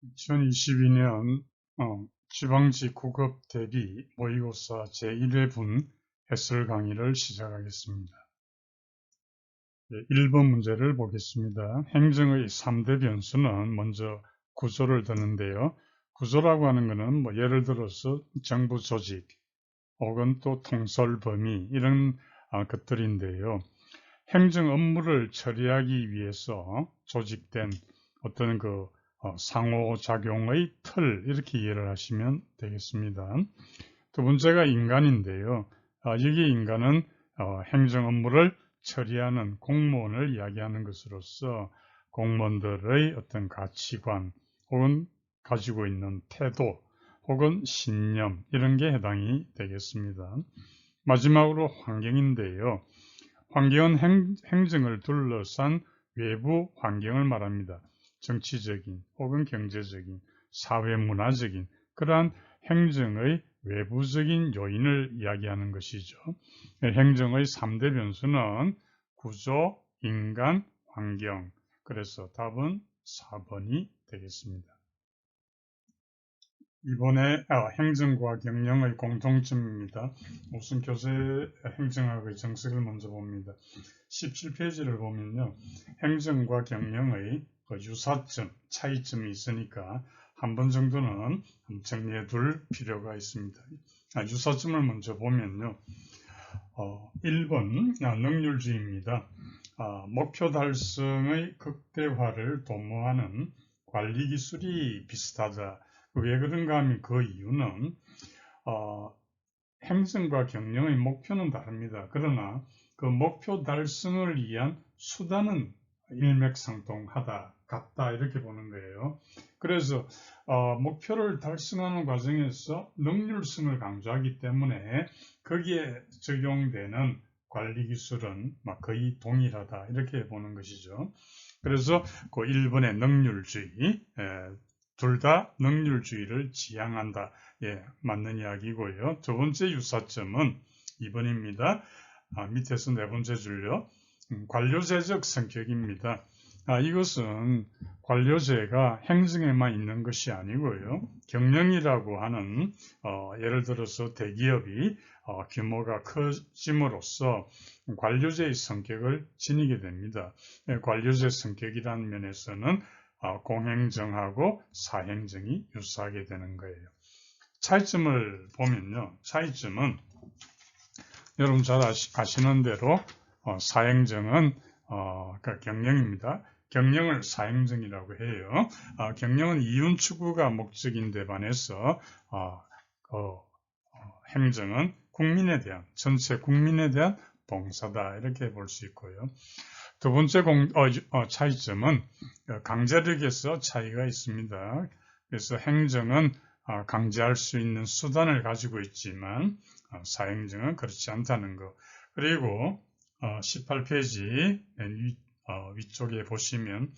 2022년 지방지 구급 대비 모의고사 제1회분 해설 강의를 시작하겠습니다. 1번 문제를 보겠습니다. 행정의 3대 변수는 먼저 구조를 드는데요. 구조라고 하는 것은 예를 들어서 정부 조직 혹은 또 통솔 범위 이런 것들인데요. 행정 업무를 처리하기 위해서 조직된 어떤 상호작용의 틀 이렇게 이해를 하시면 되겠습니다. 두 번째가 인간인데요. 여기 인간은 행정 업무를 처리하는 공무원을 이야기하는 것으로서 공무원들의 어떤 가치관 혹은 가지고 있는 태도 혹은 신념 이런 게 해당이 되겠습니다. 마지막으로 환경인데요. 환경은 행정을 둘러싼 외부 환경을 말합니다. 정치적인 혹은 경제적인, 사회문화적인 그러한 행정의 외부적인 요인을 이야기하는 것이죠. 행정의 3대 변수는 구조, 인간, 환경. 그래서 답은 4번이 되겠습니다. 이번에 행정과 경영의 공통점입니다. 우선 교재 행정학의 정석을 먼저 봅니다. 17페이지를 보면요. 행정과 경영의 유사점, 차이점이 있으니까 한 번 정도는 정리해 둘 필요가 있습니다. 유사점을 먼저 보면요. 1번 능률주의입니다. 목표 달성의 극대화를 도모하는 관리 기술이 비슷하다. 왜 그런가 하면 그 이유는 행정과 경영의 목표는 다릅니다. 그러나 그 목표 달성을 위한 수단은 일맥상통하다, 같다 이렇게 보는 거예요. 그래서 목표를 달성하는 과정에서 능률성을 강조하기 때문에 거기에 적용되는 관리 기술은 거의 동일하다 이렇게 보는 것이죠. 그래서 그 1번의 능률주의, 둘 다 능률주의를 지향한다. 맞는 이야기고요. 두 번째 유사점은 2번입니다. 밑에서 네 번째 줄요. 관료제적 성격입니다. 이것은 관료제가 행정에만 있는 것이 아니고요. 경영이라고 하는 예를 들어서 대기업이 규모가 커짐으로써 관료제의 성격을 지니게 됩니다. 관료제 성격이라는 면에서는 공행정하고 사행정이 유사하게 되는 거예요. 차이점을 보면요. 차이점은 여러분 잘 아시는 대로 사행정은 경영입니다. 경영을 사행정이라고 해요. 경영은 이윤 추구가 목적인데 반해서 행정은 국민에 대한, 전체 국민에 대한 봉사다 이렇게 볼 수 있고요. 두 번째 차이점은 강제력에서 차이가 있습니다. 그래서 행정은 강제할 수 있는 수단을 가지고 있지만 사행정은 그렇지 않다는 것. 그리고 18페이지 위쪽에 보시면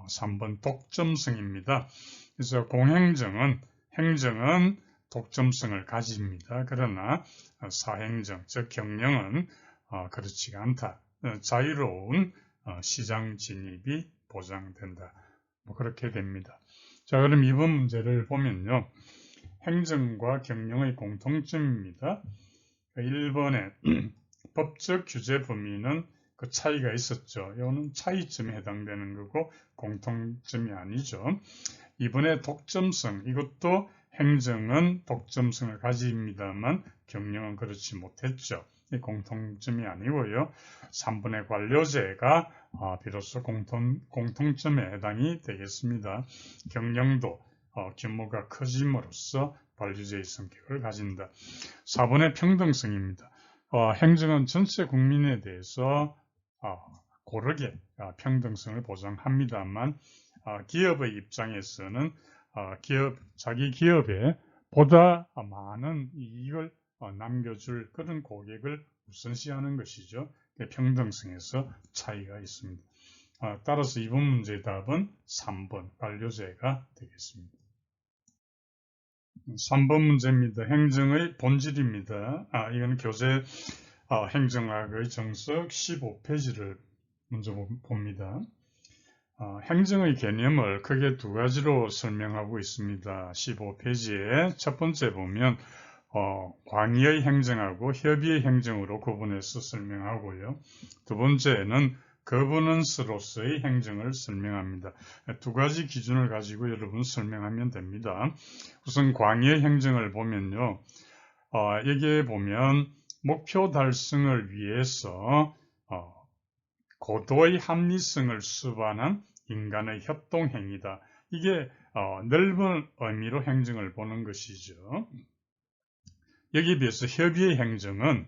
3번 독점성입니다. 그래서 행정은 독점성을 가집니다. 그러나 사행정, 즉 경영은 그렇지가 않다. 자유로운 시장 진입이 보장된다. 그렇게 됩니다. 자, 그럼 이번 문제를 보면요. 행정과 경영의 공통점입니다. 1번에 법적 규제 범위는 그 차이가 있었죠. 이거는 차이점에 해당되는 거고 공통점이 아니죠. 2번에 독점성, 이것도 행정은 독점성을 가집니다만 경영은 그렇지 못했죠. 이 공통점이 아니고요. 3번의 관료제가 비로소 공통점에 해당이 되겠습니다. 경영도 규모가 커짐으로써 관료제의 성격을 가진다. 4번의 평등성입니다. 행정은 전체 국민에 대해서 고르게 평등성을 보장합니다만 기업의 입장에서는 자기 기업에 보다 많은 이익을 남겨줄 그런 고객을 우선시하는 것이죠. 평등성에서 차이가 있습니다. 따라서 이번 문제의 답은 3번 관료제가 되겠습니다. 3번 문제입니다. 행정의 본질입니다. 이건 교재 행정학의 정석 15페이지를 먼저 봅니다. 행정의 개념을 크게 두 가지로 설명하고 있습니다. 15페이지에 첫 번째 보면 광의의 행정하고 협의의 행정으로 구분해서 설명하고요. 두 번째는 거버넌스로서의 행정을 설명합니다. 두 가지 기준을 가지고 여러분 설명하면 됩니다. 우선 광의의 행정을 보면요. 여기에 보면 목표 달성을 위해서 고도의 합리성을 수반한 인간의 협동행위다. 이게 넓은 의미로 행정을 보는 것이죠. 여기에 비해서 협의의 행정을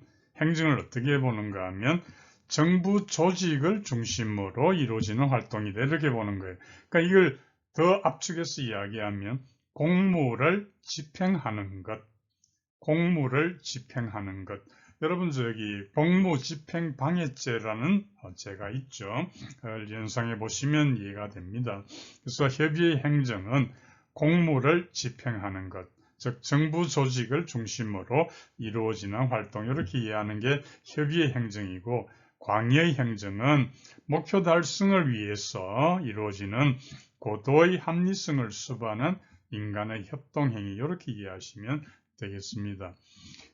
어떻게 보는가 하면 정부 조직을 중심으로 이루어지는 활동이다. 이렇게 보는 거예요. 그러니까 이걸 더 압축해서 이야기하면 공무를 집행하는 것. 여러분 저기 공무집행방해죄라는 죄가 있죠. 그걸 연상해 보시면 이해가 됩니다. 그래서 협의의 행정은 공무를 집행하는 것, 즉 정부 조직을 중심으로 이루어지는 활동, 이렇게 이해하는 게 협의의 행정이고, 광의의 행정은 목표 달성을 위해서 이루어지는 고도의 합리성을 수반하는 인간의 협동행위, 이렇게 이해하시면 되겠습니다.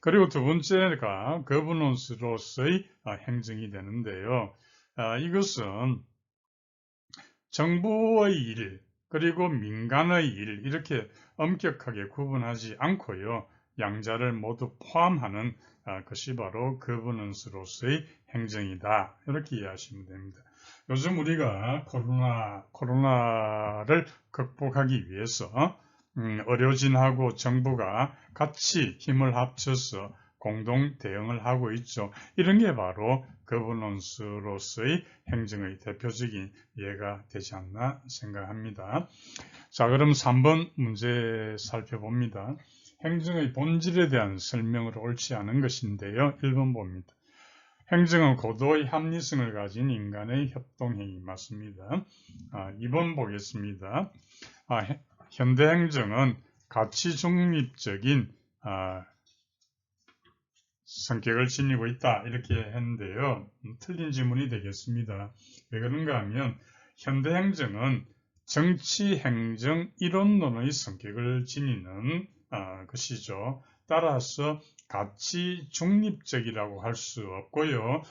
그리고 두 번째가 거버넌스로서의 행정이 되는데요. 이것은 정부의 일, 그리고 민간의 일, 이렇게 엄격하게 구분하지 않고요. 양자를 모두 포함하는 것이 바로 거버넌스로서의 행정이다. 이렇게 이해하시면 됩니다. 요즘 우리가 코로나를 극복하기 위해서 의료진하고 정부가 같이 힘을 합쳐서 공동 대응을 하고 있죠. 이런 게 바로 거버넌스로서의 행정의 대표적인 예가 되지 않나 생각합니다. 자, 그럼 3번 문제 살펴봅니다. 행정의 본질에 대한 설명으로 옳지 않은 것인데요. 1번 봅니다. 행정은 고도의 합리성을 가진 인간의 협동행위 맞습니다. 2번 보겠습니다. 현대행정은 가치 중립적인 성격을 지니고 있다. 이렇게 했는데요. 틀린 지문이 되겠습니다. 왜 그런가 하면 현대행정은 정치행정 이론론의 성격을 지니는 것이죠. 따라서 가치 중립적이라고 할 수 없고요.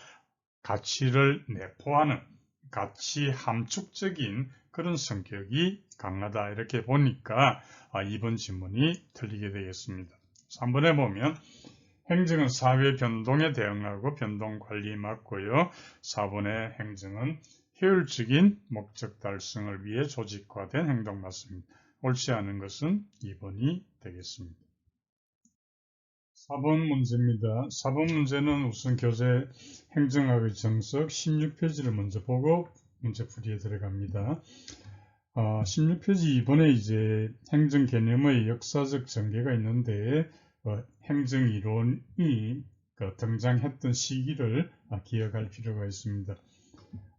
가치를 내포하는 가치 함축적인 그런 성격이 강하다. 이렇게 보니까 2번 지문이 틀리게 되겠습니다. 3번에 보면 행정은 사회 변동에 대응하고 변동 관리에 맡고요. 4번의 행정은 효율적인 목적 달성을 위해 조직화된 행동 맞습니다. 옳지 않은 것은 2번이 되겠습니다. 4번 문제입니다. 4번 문제는 우선 교재 행정학의 정석 16페이지를 먼저 보고 문제풀이에 들어갑니다. 16페이지 2번에 이제 행정 개념의 역사적 전개가 있는데 행정 이론이 등장했던 시기를 기억할 필요가 있습니다.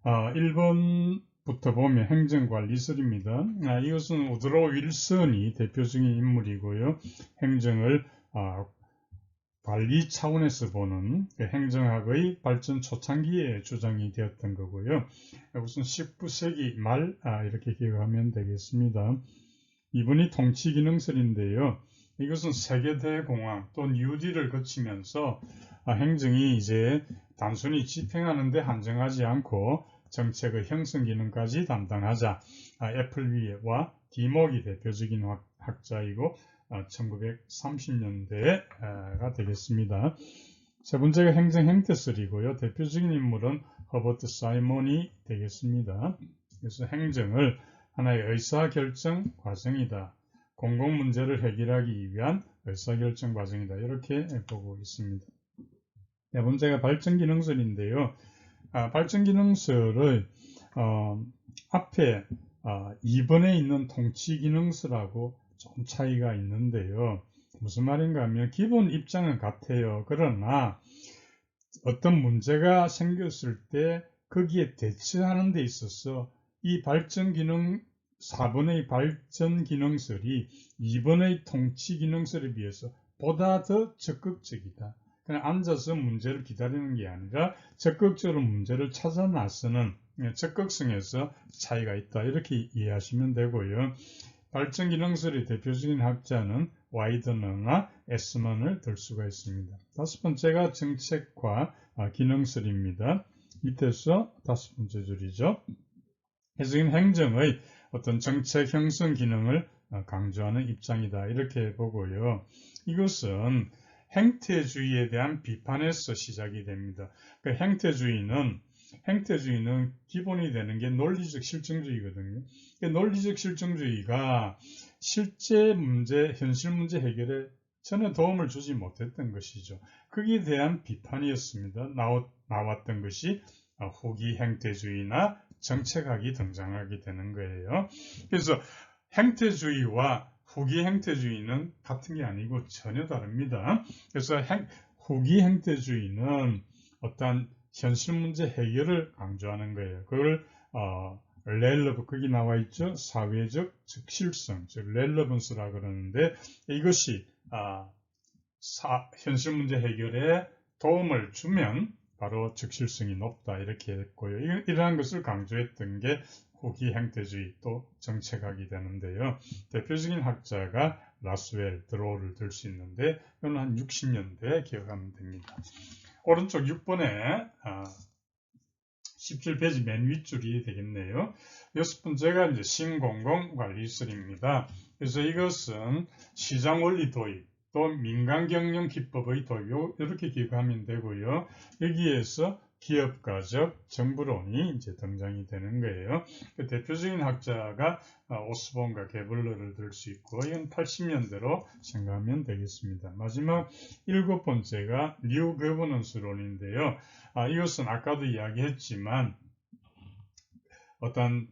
1번부터 보면 행정관리설입니다. 이것은 우드로 윌슨이 대표적인 인물이고요. 행정을 관리 차원에서 보는 행정학의 발전 초창기에 주장이 되었던 거고요. 우선 19세기 말 이렇게 기억하면 되겠습니다. 이분이 통치기능설인데요. 이것은 세계대공황 또 뉴딜을 거치면서 행정이 이제 단순히 집행하는 데 한정하지 않고 정책의 형성 기능까지 담당하자. 애플비와 디목이 대표적인 학자이고 1930년대가 되겠습니다. 세 번째가 행정 행태설이고요. 대표적인 인물은 허버트 사이먼이 되겠습니다. 그래서 행정을 하나의 의사결정 과정이다. 공공문제를 해결하기 위한 의사결정 과정이다. 이렇게 보고 있습니다. 네 번째가 발전기능설인데요. 발전기능설의 앞에 2번에 있는 통치기능설하고 좀 차이가 있는데요. 무슨 말인가 하면 기본 입장은 같아요. 그러나 어떤 문제가 생겼을 때 거기에 대처하는 데 있어서 이 발전기능 4번의 발전기능설이 2번의 통치기능설에 비해서 보다 더 적극적이다. 그냥 앉아서 문제를 기다리는 게 아니라 적극적으로 문제를 찾아 나서는 적극성에서 차이가 있다. 이렇게 이해하시면 되고요. 발전 기능설의 대표적인 학자는 와이드너나 에스먼을 들 수가 있습니다. 다섯 번째가 정책과 기능설입니다. 밑에서 다섯 번째 줄이죠. 지금 행정의 어떤 정책 형성 기능을 강조하는 입장이다. 이렇게 보고요. 이것은 행태주의에 대한 비판에서 시작이 됩니다. 그러니까 행태주의는 기본이 되는 게 논리적 실증주의거든요. 논리적 실증주의가 실제 문제, 현실 문제 해결에 전혀 도움을 주지 못했던 것이죠. 거기에 대한 비판이었습니다. 나왔던 것이 후기 행태주의나 정책학이 등장하게 되는 거예요. 그래서 행태주의와 후기 행태주의는 같은 게 아니고 전혀 다릅니다. 그래서 후기 행태주의는 어떤 현실 문제 해결을 강조하는 거예요. 그걸 거기 나와 있죠. 사회적 적실성, 즉 렐러번스라 그러는데 이것이 현실 문제 해결에 도움을 주면 바로 적실성이 높다 이렇게 했고요. 이러한 것을 강조했던 게 후기 행태주의 또 정책학이 되는데요. 대표적인 학자가 라스웰, 드로우를 들 수 있는데 이건 한 60년대 기억하면 됩니다. 오른쪽 6번에 17페이지 맨 윗줄이 되겠네요. 여섯 번째가 이제 신공공관리설입니다. 그래서 이것은 시장 원리 도입, 또 민간 경영 기법의 도입 이렇게 기억하면 되고요. 여기에서 기업가적 정부론이 이제 등장이 되는 거예요. 그 대표적인 학자가 오스본과 게블러를 들 수 있고 이건 80년대로 생각하면 되겠습니다. 마지막 일곱 번째가 뉴 거버넌스론인데요. 이것은 아까도 이야기했지만 어떤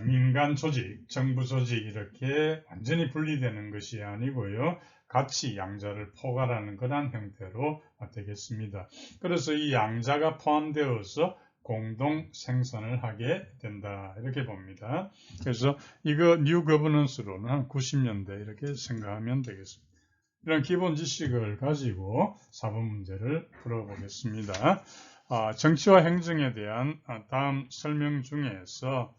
민간 조직, 정부 조직 이렇게 완전히 분리되는 것이 아니고요. 같이 양자를 포괄하는 그런 형태로 되겠습니다. 그래서 이 양자가 포함되어서 공동 생산을 하게 된다. 이렇게 봅니다. 그래서 이거 뉴 거버넌스로는 한 90년대 이렇게 생각하면 되겠습니다. 이런 기본 지식을 가지고 4번 문제를 풀어보겠습니다. 정치와 행정에 대한 다음 설명 중에서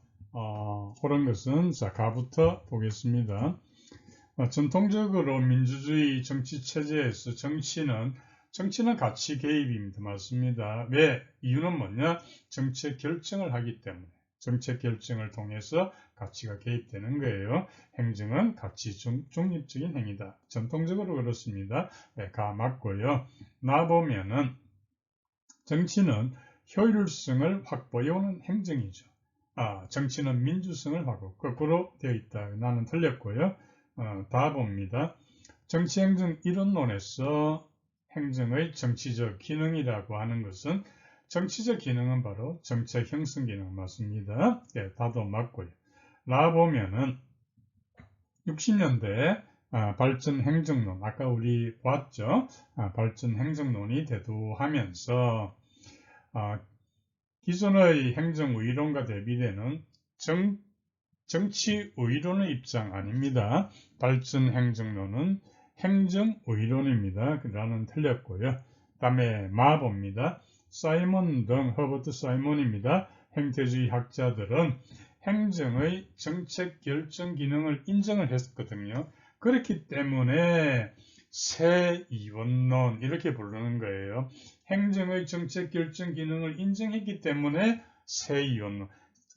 그런 것은 가부터 보겠습니다. 전통적으로 민주주의 정치 체제에서 정치는 가치 개입입니다. 맞습니다. 왜? 이유는 뭐냐? 정책 결정을 하기 때문에 정책 결정을 통해서 가치가 개입되는 거예요. 행정은 가치 중립적인 행위다. 전통적으로 그렇습니다. 네, 가 맞고요. 나보면은 정치는 효율성을 확보해오는 행정이죠. 정치는 민주성을 하고 거꾸로 되어 있다. 나는 틀렸고요. 다 봅니다. 정치행정 이론론에서 행정의 정치적 기능이라고 하는 것은 정치적 기능은 바로 정책 형성 기능 맞습니다. 네, 다도 맞고요. 라 보면은 60년대 발전 행정론 아까 우리 봤죠. 발전 행정론이 대두하면서 기존의 행정의론과 대비되는 정치의론의 입장 아닙니다. 발전행정론은 행정의론입니다. 라는 틀렸고요. 그 다음에 마봅니다. 허버트 사이먼입니다. 행태주의 학자들은 행정의 정책 결정 기능을 인정을 했거든요. 그렇기 때문에 새이원론 이렇게 부르는 거예요. 행정의 정책 결정 기능을 인정했기 때문에 새이원론.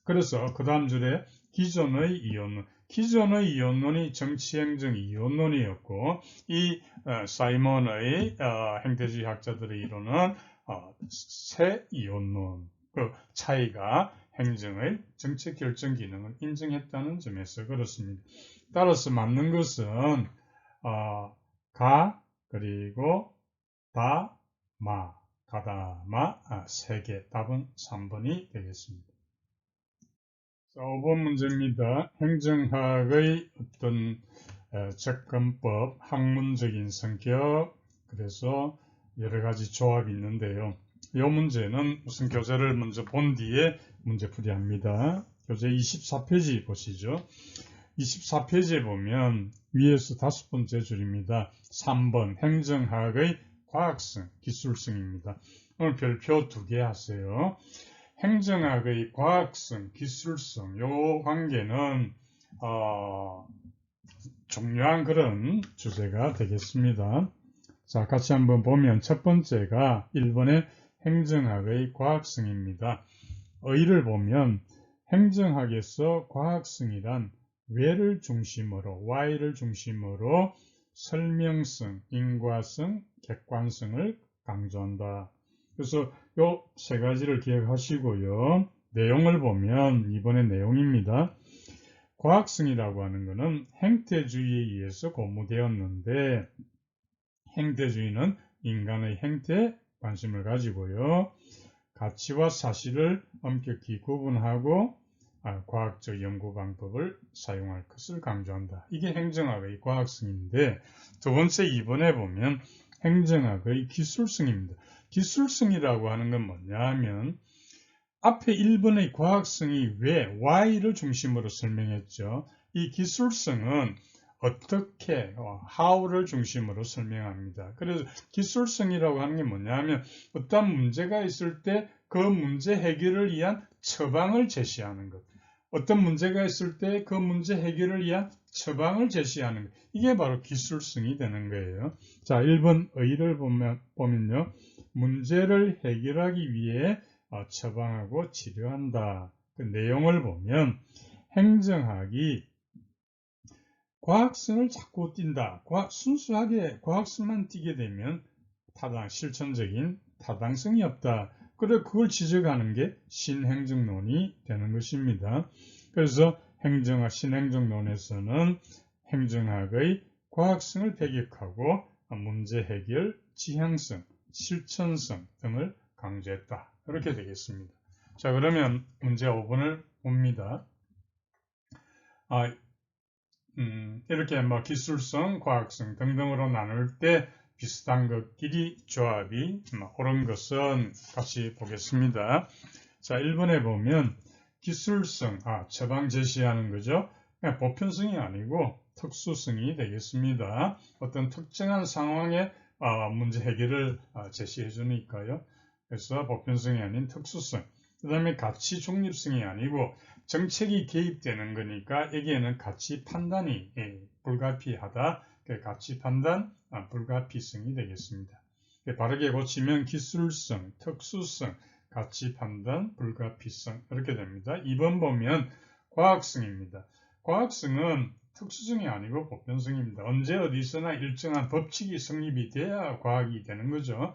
그래서 그 다음 줄에 기존의 이원론이 정치행정 이원론이었고 이 사이먼의 행태주의 학자들의 이론은 새 이원론. 그 차이가 행정의 정책 결정 기능을 인정했다는 점에서 그렇습니다. 따라서 맞는 것은 그리고 가다마 세 개. 답은 3번이 되겠습니다. 자, 5번 문제입니다. 행정학의 어떤 접근법, 학문적인 성격, 그래서 여러 가지 조합이 있는데요. 이 문제는 우선 교재를 먼저 본 뒤에 문제풀이 합니다. 교재 24페이지 보시죠. 24페이지에 보면 위에서 5번째 줄입니다. 3번 행정학의 과학성, 기술성입니다. 오늘 별표 2개 하세요. 행정학의 과학성, 기술성, 요 관계는 중요한 그런 주제가 되겠습니다. 자, 같이 한번 보면 첫 번째가 1번의 행정학의 과학성입니다. 의의를 보면 행정학에서 과학성이란 where를 중심으로, why를 중심으로 설명성, 인과성, 객관성을 강조한다. 그래서 요 세 가지를 기억하시고요. 내용을 보면 이번에 내용입니다. 과학성이라고 하는 것은 행태주의에 의해서 고무되었는데 행태주의는 인간의 행태에 관심을 가지고요. 가치와 사실을 엄격히 구분하고 과학적 연구 방법을 사용할 것을 강조한다. 이게 행정학의 과학성인데 두 번째 2번에 보면 행정학의 기술성입니다. 기술성이라고 하는 건 뭐냐 하면 앞에 1번의 과학성이 왜, why를 중심으로 설명했죠. 이 기술성은 어떻게, how를 중심으로 설명합니다. 그래서 기술성이라고 하는 게 뭐냐 하면 어떤 문제가 있을 때 그 문제 해결을 위한 처방을 제시하는 것. 어떤 문제가 있을 때 그 문제 해결을 위한 처방을 제시하는 것. 이게 바로 기술성이 되는 거예요. 자, 1번 의의를 보면요. 문제를 해결하기 위해 처방하고 치료한다. 그 내용을 보면 행정학이 과학성을 자꾸 띈다. 순수하게 과학성만 띄게 되면 실천적인 타당성이 없다. 그래 그걸 지적하는 게 신행정론이 되는 것입니다. 그래서 신행정론에서는 행정학의 과학성을 배격하고 문제 해결, 지향성, 실천성 등을 강조했다. 이렇게 되겠습니다. 자, 그러면 문제 5번을 봅니다. 이렇게 기술성, 과학성 등등으로 나눌 때 비슷한 것끼리 조합이 옳은 것은 같이 보겠습니다. 자, 1번에 보면 기술성, 처방 제시하는 거죠. 그냥 보편성이 아니고 특수성이 되겠습니다. 어떤 특정한 상황에 문제 해결을 제시해 주니까요. 그래서 보편성이 아닌 특수성. 그 다음에 가치 중립성이 아니고 정책이 개입되는 거니까 여기에는 가치 판단이 불가피하다. 가치 판단 불가피성이 되겠습니다. 바르게 고치면 기술성, 특수성, 가치 판단, 불가피성 이렇게 됩니다. 2번 보면 과학성입니다. 과학성은 특수성이 아니고 보편성입니다. 언제 어디서나 일정한 법칙이 성립이 돼야 과학이 되는 거죠.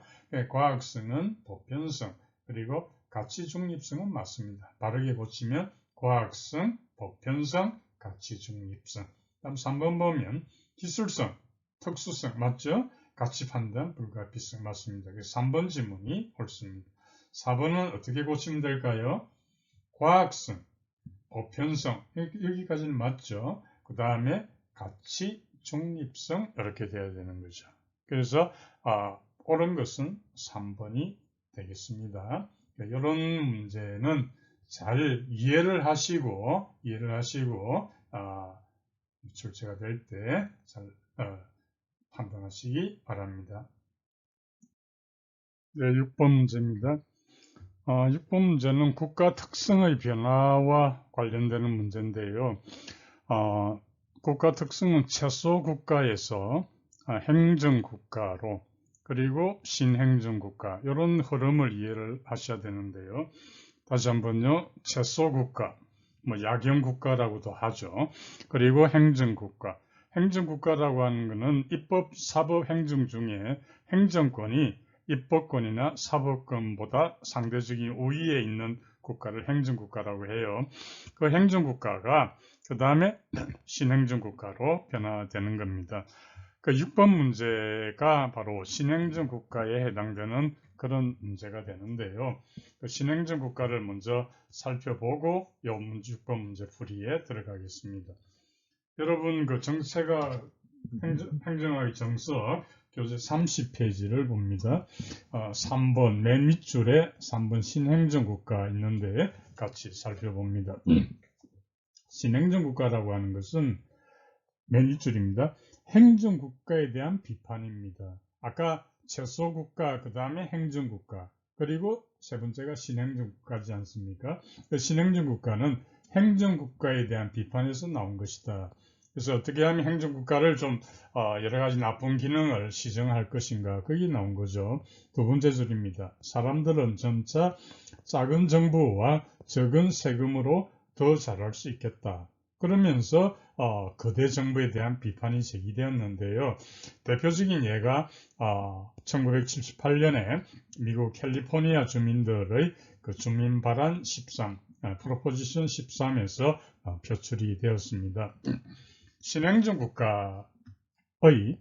과학성은 보편성, 그리고 가치 중립성은 맞습니다. 바르게 고치면 과학성, 보편성, 가치 중립성. 다음 3번 보면 기술성, 특수성 맞죠? 가치 판단, 불가피성 맞습니다. 그래서 3번 지문이 옳습니다. 4번은 어떻게 고치면 될까요? 과학성, 보편성 여기까지는 맞죠? 그 다음에 가치 중립성 이렇게 돼야 되는 거죠. 그래서 옳은 것은 3번이 되겠습니다. 이런 문제는 잘 이해를 하시고 출제가 될 때 잘 판단하시기 바랍니다. 네, 6번 문제입니다. 6번 문제는 국가 특성의 변화와 관련되는 문제인데요. 국가 특성은 최소 국가에서 행정국가로 그리고 신행정국가 이런 흐름을 이해를 하셔야 되는데요. 다시 한번요. 최소국가, 야경국가라고도 하죠. 그리고 행정국가. 행정국가라고 하는 것은 입법, 사법, 행정 중에 행정권이 입법권이나 사법권보다 상대적인 우위에 있는 국가를 행정국가라고 해요. 그 행정국가가 그 다음에 신행정국가로 변화되는 겁니다. 그 6번 문제가 바로 신행정국가에 해당되는 그런 문제가 되는데요. 그 신행정국가를 먼저 살펴보고 이 6번 문제 풀이에 들어가겠습니다. 여러분 그 정체가 행정학의 정석 교재 30페이지를 봅니다. 3번 맨 밑줄에 3번 신행정국가 있는데 같이 살펴봅니다. 신행정국가라고 하는 것은 맨 밑줄입니다. 행정국가에 대한 비판입니다. 아까 최소국가, 그 다음에 행정국가. 그리고 세 번째가 신행정국가지 않습니까? 그 신행정국가는 행정국가에 대한 비판에서 나온 것이다. 그래서 어떻게 하면 행정국가를 좀 여러 가지 나쁜 기능을 시정할 것인가, 그게 나온 거죠. 두 번째 줄입니다. 사람들은 점차 작은 정부와 적은 세금으로 더 잘할 수 있겠다. 그러면서 거대 정부에 대한 비판이 제기되었는데요. 대표적인 예가 1978년에 미국 캘리포니아 주민들의 그 주민 발안 13, 프로포지션 13에서 표출이 되었습니다. 신행정 국가의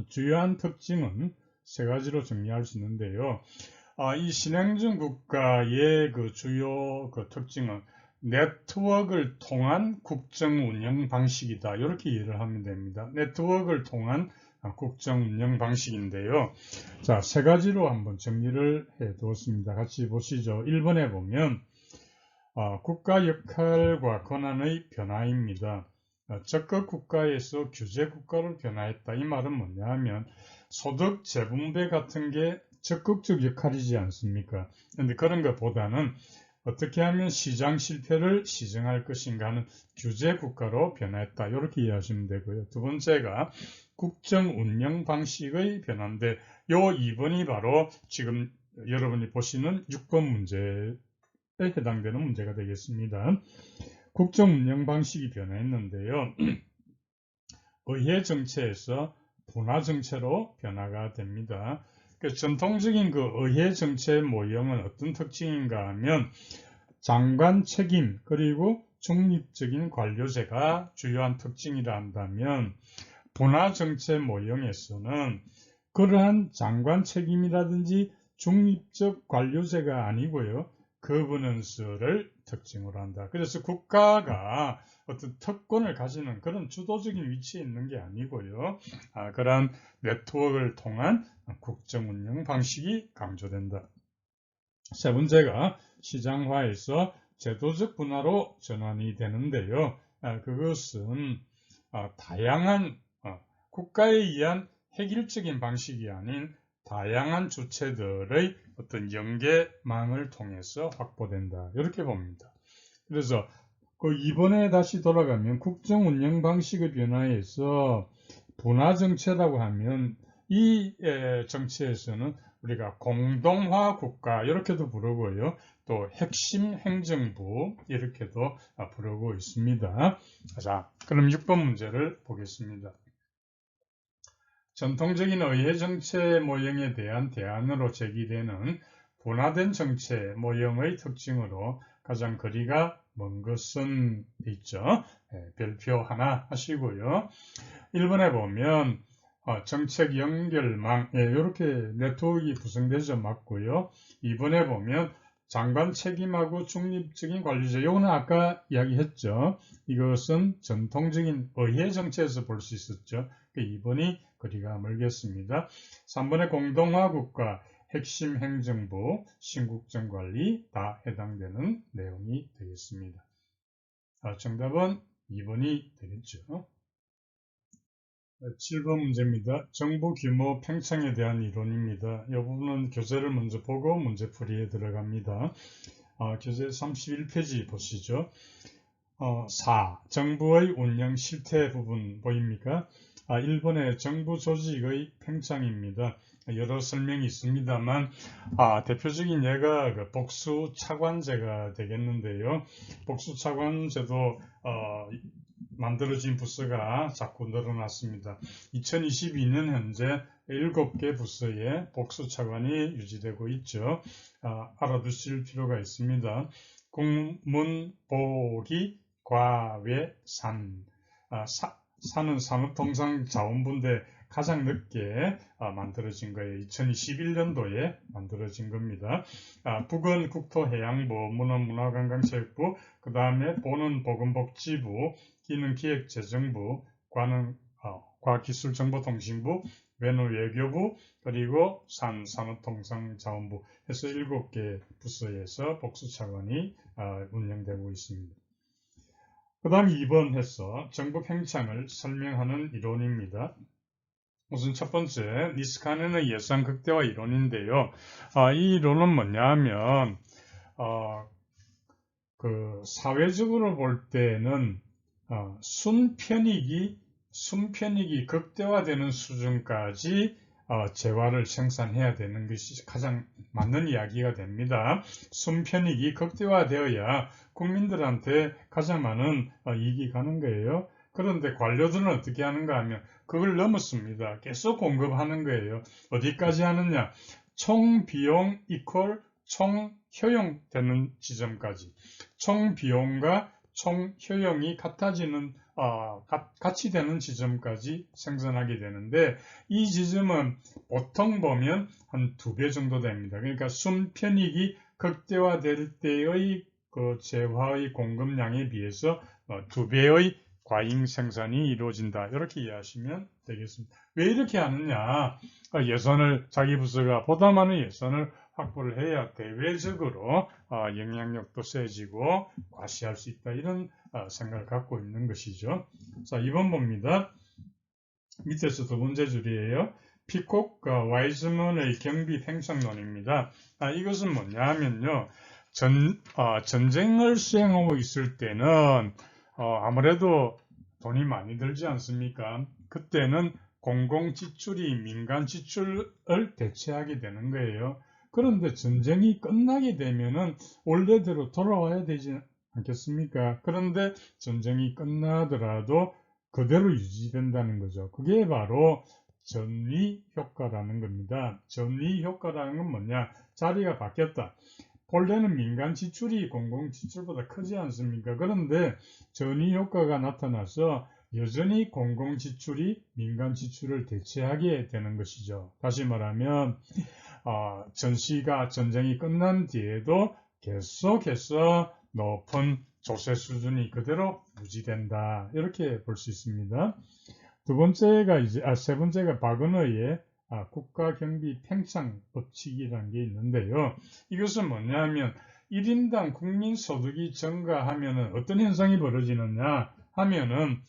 주요한 특징은 세 가지로 정리할 수 있는데요. 이 신행정 국가의 그 주요 특징은 네트워크를 통한 국정 운영 방식이다. 이렇게 이해를 하면 됩니다. 네트워크를 통한 국정 운영 방식인데요. 자, 세 가지로 한번 정리를 해 두었습니다. 같이 보시죠. 1번에 보면 국가 역할과 권한의 변화입니다. 적극 국가에서 규제 국가로 변화했다. 이 말은 뭐냐 하면 소득 재분배 같은 게 적극적 역할이지 않습니까? 그런데 그런 것보다는 어떻게 하면 시장 실태를 시정할 것인가 하는 규제 국가로 변화했다. 이렇게 이해하시면 되고요. 두 번째가 국정 운영 방식의 변화인데 요 2번이 바로 지금 여러분이 보시는 6번 문제에 해당되는 문제가 되겠습니다. 국정 운영 방식이 변화했는데요. 의회 정체에서 분화 정체로 변화가 됩니다. 전통적인 그 의회 정체 모형은 어떤 특징인가 하면 장관 책임 그리고 중립적인 관료제가 주요한 특징이라 한다면 분화 정체 모형에서는 그러한 장관 책임이라든지 중립적 관료제가 아니고요. 거버넌스를 특징으로 한다. 그래서 국가가 어떤 특권을 가지는 그런 주도적인 위치에 있는 게 아니고요. 그러한 네트워크를 통한 국정 운영 방식이 강조된다. 세 번째가 시장화에서 제도적 분화로 전환이 되는데요. 그것은 다양한 국가에 의한 획일적인 방식이 아닌 다양한 주체들의 어떤 연계망을 통해서 확보된다. 이렇게 봅니다. 그래서 그 이번에 다시 돌아가면 국정 운영 방식의 변화에서 분화 정체라고 하면 이 정치에서는 우리가 공동화 국가 이렇게도 부르고요. 또 핵심 행정부 이렇게도 부르고 있습니다. 자, 그럼 6번 문제를 보겠습니다. 전통적인 의회 정체 모형에 대한 대안으로 제기되는 분화된 정체 모형의 특징으로 가장 거리가 먼 것은 있죠. 별표 하나 하시고요. 1번에 보면 정책 연결망 이렇게 네트워크가 구성되죠. 맞고요. 2번에 보면 장관 책임하고 중립적인 관리제 이거는 아까 이야기했죠. 이것은 전통적인 의회 정체에서 볼 수 있었죠. 2번이 거리가 멀겠습니다. 3번의 공동화 국가, 핵심 행정부, 신국정 관리 다 해당되는 내용이 되겠습니다. 정답은 2번이 되겠죠. 7번 문제입니다. 정부 규모 팽창에 대한 이론입니다. 이 부분은 교재를 먼저 보고 문제풀이에 들어갑니다. 교재 31페이지 보시죠. 4. 정부의 운영 실태 부분 보입니까? 1번의 정부 조직의 팽창입니다. 여러 설명이 있습니다만 대표적인 예가 그 복수차관제가 되겠는데요. 복수차관제도 만들어진 부서가 자꾸 늘어났습니다. 2022년 현재 7개 부서에 복수차관이 유지되고 있죠. 알아두실 필요가 있습니다. 국문, 보리, 과외, 산. 산은 산업통상자원부인데 가장 늦게 만들어진 거예요. 2021년도에 만들어진 겁니다. 북은 국토해양부, 문은 문화관광체육부, 그 다음에 보는 보건복지부, 기는 기획재정부, 과는 과기술정보통신부, 외는 외교부, 그리고 산 산업통상자원부 해서 7개 부서에서 복수차관이 운영되고 있습니다. 그 다음 2번 해서 정부 팽창을 설명하는 이론입니다. 우선 첫 번째, 니스카넨의 예산 극대화 이론인데요. 이 이론은 뭐냐 하면, 사회적으로 볼 때는, 순편익이 극대화되는 수준까지 재화를 생산해야 되는 것이 가장 맞는 이야기가 됩니다. 순편익이 극대화되어야 국민들한테 가장 많은 이익이 가는 거예요. 그런데 관료들은 어떻게 하는가 하면 그걸 넘었습니다. 계속 공급하는 거예요. 어디까지 하느냐? 총 비용 이퀄 총 효용 되는 지점까지. 총 비용과 총 효용이 같아지는 같이 되는 지점까지 생산하게 되는데, 이 지점은 보통 보면 한 2배 정도 됩니다. 그러니까 순편익이 극대화될 때의 그 재화의 공급량에 비해서 2배의 과잉 생산이 이루어진다. 이렇게 이해하시면 되겠습니다. 왜 이렇게 하느냐? 자기 부서가 보다 많은 예산을 확보를 해야 대외적으로 영향력도 세지고 과시할 수 있다. 이런 생각을 갖고 있는 것이죠. 자, 2번 봅니다. 밑에서 2번째 줄이에요. 피콕과 와이즈먼의 경비 팽창론입니다. 이것은 뭐냐 하면요. 전쟁을 수행하고 있을 때는 아무래도 돈이 많이 들지 않습니까? 그때는 공공지출이 민간 지출을 대체하게 되는 거예요. 그런데 전쟁이 끝나게 되면은 원래대로 돌아와야 되지 않겠습니까? 그런데 전쟁이 끝나더라도 그대로 유지된다는 거죠. 그게 바로 전위 효과라는 겁니다. 전위 효과라는 건 뭐냐? 자리가 바뀌었다. 본래는 민간 지출이 공공 지출보다 크지 않습니까? 그런데 전위 효과가 나타나서 여전히 공공 지출이 민간 지출을 대체하게 되는 것이죠. 다시 말하면 전쟁이 끝난 뒤에도 계속해서 높은 조세 수준이 그대로 유지된다. 이렇게 볼 수 있습니다. 세 번째가 바그너의 국가경비 팽창 법칙이라는 게 있는데요. 이것은 뭐냐면 1인당 국민소득이 증가하면 어떤 현상이 벌어지느냐 하면은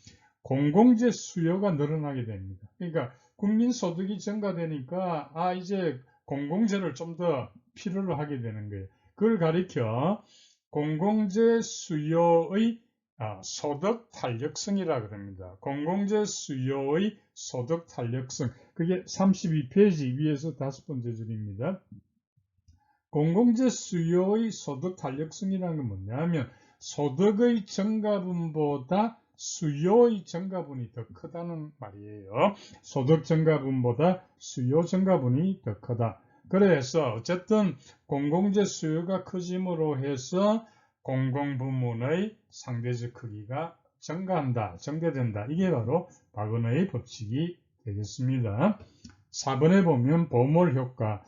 공공재 수요가 늘어나게 됩니다. 그러니까 국민소득이 증가되니까 이제 공공재를 좀 더 필요로 하게 되는 거예요. 그걸 가리켜 공공재 수요의 소득 탄력성이라 그럽니다. 공공재 수요의 소득 탄력성. 그게 32페이지 위에서 5번째 줄입니다. 공공재 수요의 소득 탄력성이라는 건 뭐냐면 소득의 증가분보다 수요의 증가분이 더 크다는 말이에요. 소득 증가분보다 수요 증가분이 더 크다. 그래서 어쨌든 공공재 수요가 커짐으로 해서 공공부문의 상대적 크기가 증대된다. 이게 바로 바그너의 법칙이 되겠습니다. 4번에 보면 버멀효과,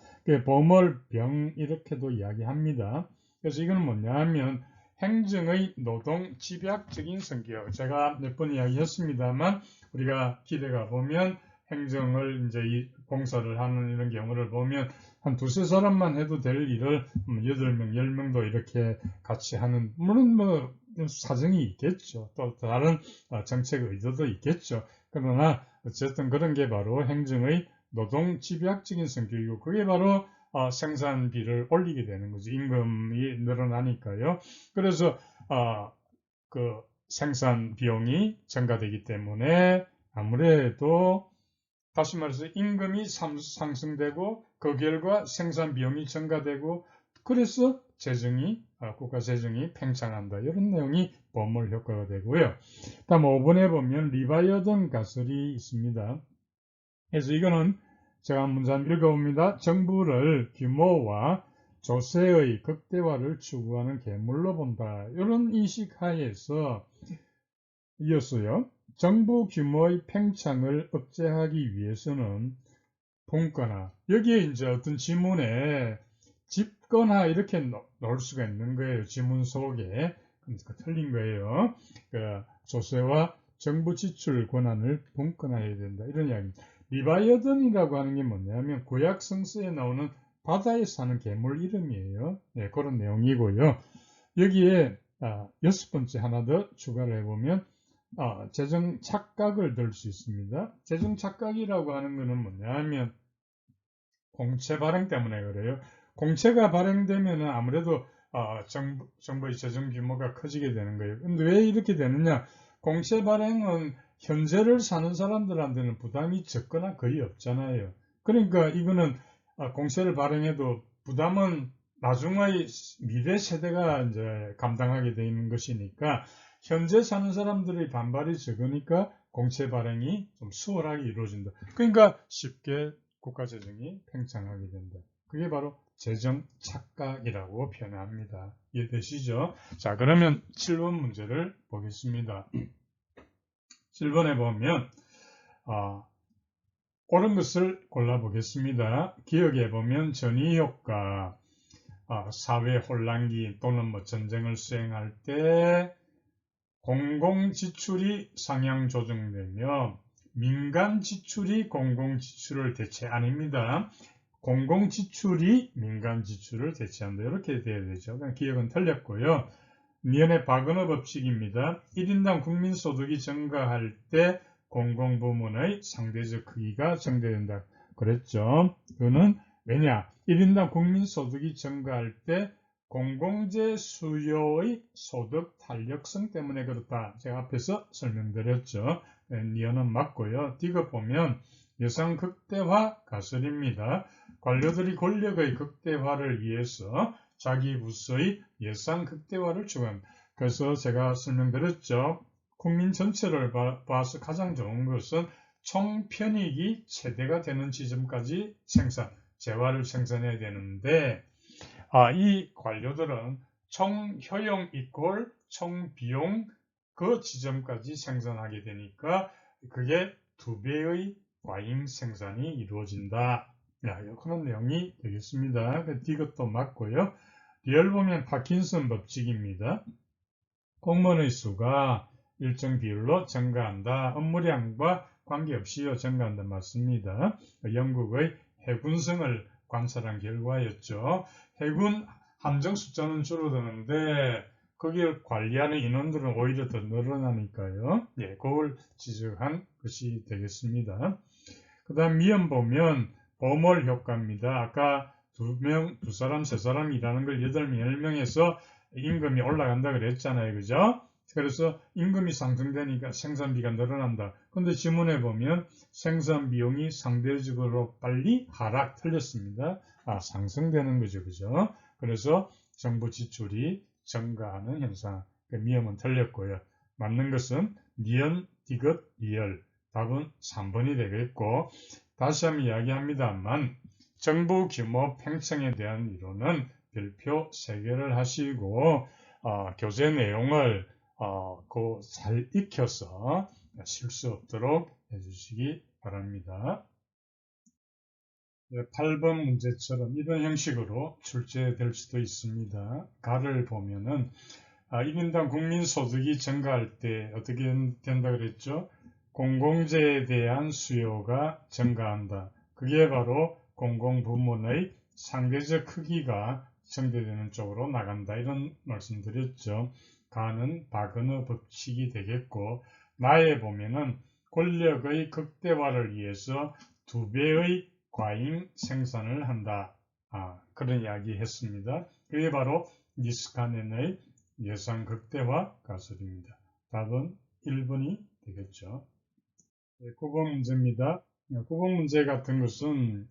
버멀병 이렇게도 이야기합니다. 그래서 이건 뭐냐 하면 행정의 노동 집약적인 성격. 제가 몇 번 이야기했습니다만 우리가 기대가 보면 행정을 이제 공사를 하는 이런 경우를 보면 한 2~3사람만 해도 될 일을 8명, 10명도 이렇게 같이 하는, 물론 뭐 사정이 있겠죠. 또 다른 정책 의도도 있겠죠. 그러나 어쨌든 그런 게 바로 행정의 노동 집약적인 성격이고 그게 바로 생산비를 올리게 되는 거죠. 임금이 늘어나니까요. 그래서 그 생산 비용이 증가되기 때문에 아무래도 다시 말해서 임금이 상승되고 그 결과 생산 비용이 증가되고 그래서 국가 재정이 팽창한다. 이런 내용이 버멀 효과가 되고요. 다음 5번에 보면 리바이어던 가설이 있습니다. 그래서 이거는 제가 문제 한번 읽어봅니다. 정부를 규모와 조세의 극대화를 추구하는 계물로 본다. 이런 인식하에서 이었어요. 정부 규모의 팽창을 억제하기 위해서는 분권화, 여기에 이제 어떤 지문에 집권화 이렇게 넣을 수가 있는 거예요. 지문 속에. 틀린 거예요. 조세와 정부 지출 권한을 분권화해야 된다. 이런 이야기입니다. 리바이어던이라고 하는 게 뭐냐면 구약 성서에 나오는 바다에 사는 괴물 이름이에요. 네, 그런 내용이고요. 여기에 6번째 하나 더 추가를 해보면 재정 착각을 들 수 있습니다. 재정 착각이라고 하는 것은 뭐냐 하면 공채 발행 때문에 그래요. 공채가 발행되면 아무래도 정부의 재정 규모가 커지게 되는 거예요. 근데 왜 이렇게 되느냐? 공채 발행은 현재를 사는 사람들한테는 부담이 적거나 거의 없잖아요. 그러니까 이거는 공채를 발행해도 부담은 나중의 미래 세대가 이제 감당하게 되어 있는 것이니까 현재 사는 사람들의 반발이 적으니까 공채 발행이 좀 수월하게 이루어진다. 그러니까 쉽게 국가 재정이 팽창하게 된다. 그게 바로 재정 착각이라고 표현합니다. 이해되시죠? 자, 그러면 7번 문제를 보겠습니다. 7번에 보면 옳은 것을 골라보겠습니다. 기억해 보면 전이효과, 사회 혼란기 또는 뭐 전쟁을 수행할 때 공공지출이 상향 조정되며 민간 지출이 공공지출을 대체 아닙니다. 공공지출이 민간지출을 대체한다. 이렇게 돼야 되죠. 기억은 틀렸고요. 니은의 박은호 법칙입니다. 1인당 국민소득이 증가할 때 공공부문의 상대적 크기가 증대된다. 그랬죠. 그거는 왜냐? 1인당 국민소득이 증가할 때 공공재 수요의 소득 탄력성 때문에 그렇다. 제가 앞에서 설명드렸죠. 니은은 맞고요. 디귿 보면 예산 극대화 가설입니다. 관료들이 권력의 극대화를 위해서 자기 부서의 예산 극대화를 추구합니다. 그래서 제가 설명드렸죠. 국민 전체를 봐서 가장 좋은 것은 총편익이 최대가 되는 지점까지 재화를 생산해야 되는데 이 관료들은 총효용 이꼴 총비용 그 지점까지 생산하게 되니까 그게 2배의 과잉 생산이 이루어진다. 그런 내용이 되겠습니다. 이것도 맞고요. 리얼 보면 파킨슨 법칙입니다. 공무원의 수가 일정 비율로 증가한다. 업무량과 관계없이요 증가한다. 맞습니다. 영국의 해군성을 관찰한 결과였죠. 해군 함정 숫자는 줄어드는데 거기를 관리하는 인원들은 오히려 더 늘어나니까요. 그걸 지적한 것이 되겠습니다. 그 다음 미음 보면 버멀 효과입니다. 아까 두 사람, 세 사람 일하는 걸 8명, 10명에서 임금이 올라간다 그랬잖아요. 그죠? 그래서 임금이 상승되니까 생산비가 늘어난다. 근데 지문에 보면 생산 비용이 상대적으로 빨리 틀렸습니다. 상승되는 거죠. 그죠? 그래서 정부 지출이 증가하는 현상. 미음은 틀렸고요. 맞는 것은 니은, 디귿, 리얼. 답은 3번이 되겠고, 다시 한번 이야기합니다만, 정부 규모 팽창에 대한 이론은 별표 3개를 하시고, 교재 내용을 잘 익혀서 실수 없도록 해주시기 바랍니다. 8번 문제처럼 이런 형식으로 출제될 수도 있습니다. 가를 보면은 1인당 국민소득이 증가할 때 어떻게 된다 그랬죠? 공공재에 대한 수요가 증가한다. 그게 바로 공공부문의 상대적 크기가 증대되는 쪽으로 나간다. 이런 말씀드렸죠. 가는 박은호 법칙이 되겠고, 나에 보면은 권력의 극대화를 위해서 2배의 과잉 생산을 한다. 그런 이야기 했습니다. 그게 바로 니스카넨의 예산 극대화 가설입니다. 답은 1번이 되겠죠. 9번 문제입니다. 9번 문제 같은 것은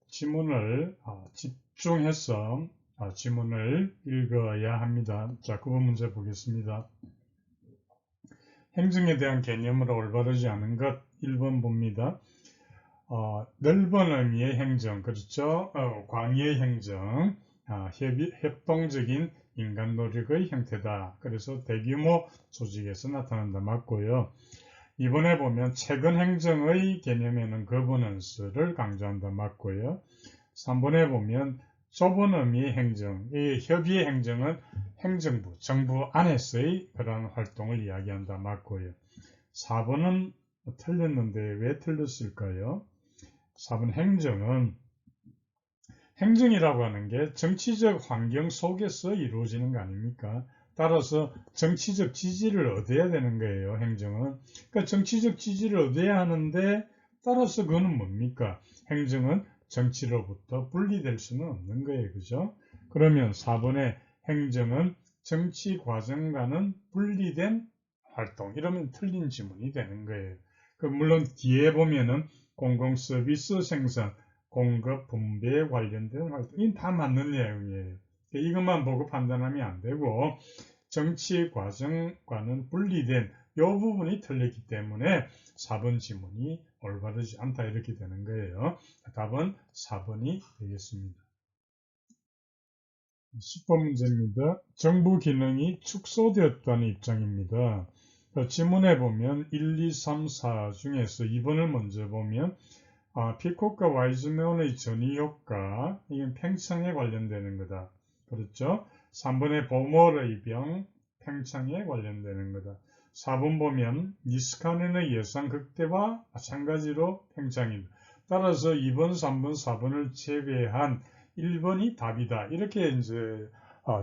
지문을 집중해서 지문을 읽어야 합니다. 자, 9번 문제 보겠습니다. 행정에 대한 개념으로 올바르지 않은 것 1번 봅니다. 넓은 의미의 행정, 그렇죠? 광의의 행정, 협동적인 인간 노력의 형태다. 그래서 대규모 조직에서 나타난다. 맞고요. 이번에 보면 최근 행정의 개념에는 거버넌스를 강조한다. 맞고요. 3번에 보면 좁은 의미의 행정, 이 협의의 행정은 행정부, 정부 안에서의 그런 활동을 이야기한다. 맞고요. 4번은 틀렸는데 왜 틀렸을까요? 4번 행정이라고 하는 게 정치적 환경 속에서 이루어지는 거 아닙니까? 따라서 정치적 지지를 얻어야 되는 거예요, 행정은. 그러니까 정치적 지지를 얻어야 하는데 따라서 그거는 뭡니까? 행정은 정치로부터 분리될 수는 없는 거예요. 그죠? 그러면 4번에 행정은 정치 과정과는 분리된 활동. 이러면 틀린 지문이 되는 거예요. 물론 뒤에 보면은 공공 서비스 생산, 공급, 분배에 관련된 활동이 다 맞는 내용이에요. 이것만 보고 판단하면 안 되고 정치 과정과는 분리된 이 부분이 틀렸기 때문에 4번 지문이 올바르지 않다 이렇게 되는 거예요. 답은 4번이 되겠습니다. 10번 문제입니다. 정부 기능이 축소되었다는 입장입니다. 지문에 보면 1, 2, 3, 4 중에서 2번을 먼저 보면 피콧과 와이즈맨의 전이 효과, 이건 팽창에 관련되는 거다. 그렇죠? 3번의 보멀의 병, 팽창에 관련되는 거다. 4번 보면 니스카넨의 예상 극대와 마찬가지로 팽창이다. 따라서 2번, 3번, 4번을 제외한 1번이 답이다. 이렇게 이제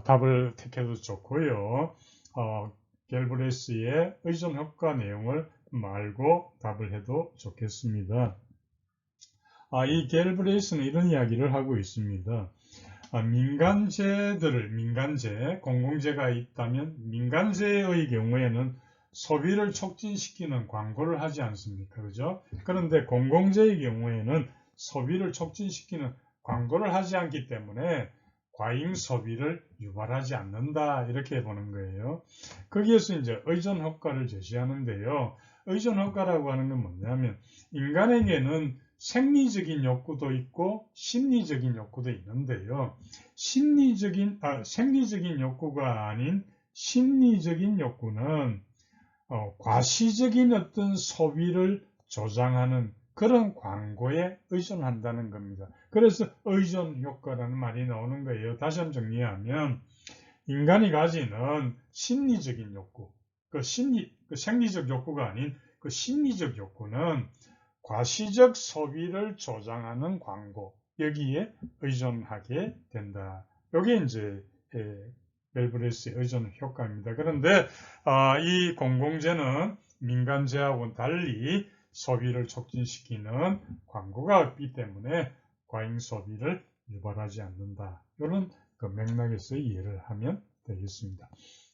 답을 택해도 좋고요. 갤브레스의 의존 효과 내용을 말고 답을 해도 좋겠습니다. 이 갤브레스는 이런 이야기를 하고 있습니다. 민간재, 공공재가 있다면 민간재의 경우에는 소비를 촉진시키는 광고를 하지 않습니까? 그죠? 그런데 공공재의 경우에는 소비를 촉진시키는 광고를 하지 않기 때문에 과잉 소비를 유발하지 않는다. 이렇게 보는 거예요. 거기에서 이제 의존 효과를 제시하는데요. 의존 효과라고 하는 건 뭐냐면 인간에게는 생리적인 욕구도 있고 심리적인 욕구도 있는데요. 생리적인 욕구가 아닌 심리적인 욕구는 과시적인 어떤 소비를 조장하는 그런 광고에 의존한다는 겁니다. 그래서 의존 효과라는 말이 나오는 거예요. 다시 한번 정리하면 인간이 가지는 심리적인 욕구, 생리적 욕구가 아닌 그 심리적 욕구는 과시적 소비를 조장하는 광고, 여기에 의존하게 된다. 이게 이제 갤브레스의 의존 효과입니다. 그런데 이 공공재는 민간재하고는 달리 소비를 촉진시키는 광고가 없기 때문에 과잉 소비를 유발하지 않는다. 이런 그 맥락에서 이해를 하면 되겠습니다.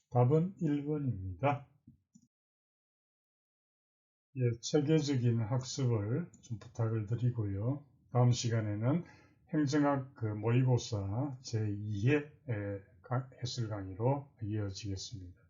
답은 1번입니다. 체계적인 학습을 좀 부탁을 드리고요. 다음 시간에는 행정학 모의고사 제2의 해설 강의로 이어지겠습니다.